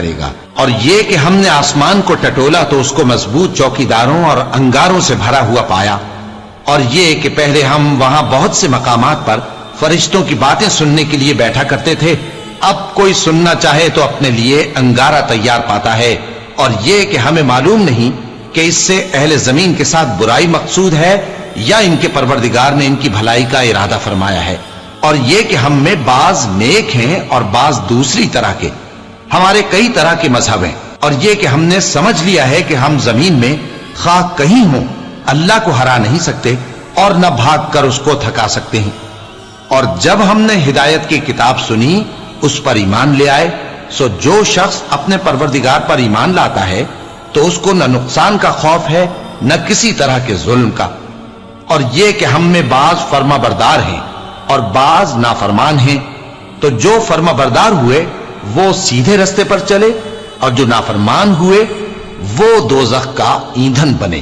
کرے گا۔ اور یہ کہ ہم نے آسمان کو ٹٹولا تو اس کو مضبوط چوکیداروں اور انگاروں سے بھرا ہوا پایا، اور یہ کہ پہلے ہم وہاں بہت سے مقامات پر فرشتوں کی باتیں سننے کے لیے بیٹھا کرتے تھے، اب کوئی سننا چاہے تو اپنے لیے انگارہ تیار پاتا ہے۔ اور یہ کہ ہمیں معلوم نہیں کہ اس سے اہل زمین کے ساتھ برائی مقصود ہے یا ان کے پروردگار نے ان کی بھلائی کا ارادہ فرمایا ہے۔ اور یہ کہ ہم میں بعض نیک ہیں اور بعض دوسری طرح کے، ہمارے کئی طرح کے مذہب ہیں۔ اور یہ کہ ہم نے سمجھ لیا ہے کہ ہم زمین میں خواہ کہیں ہوں اللہ کو ہرا نہیں سکتے اور نہ بھاگ کر اس کو تھکا سکتے ہیں۔ اور جب ہم نے ہدایت کی کتاب سنی اس پر ایمان لے آئے، سو جو شخص اپنے پروردگار پر ایمان لاتا ہے تو اس کو نہ نقصان کا خوف ہے نہ کسی طرح کے ظلم کا۔ اور یہ کہ ہم میں بعض فرما بردار ہیں اور بعض نافرمان ہیں، تو جو فرما بردار ہوئے وہ سیدھے رستے پر چلے، اور جو نافرمان ہوئے وہ دوزخ کا ایندھن بنے۔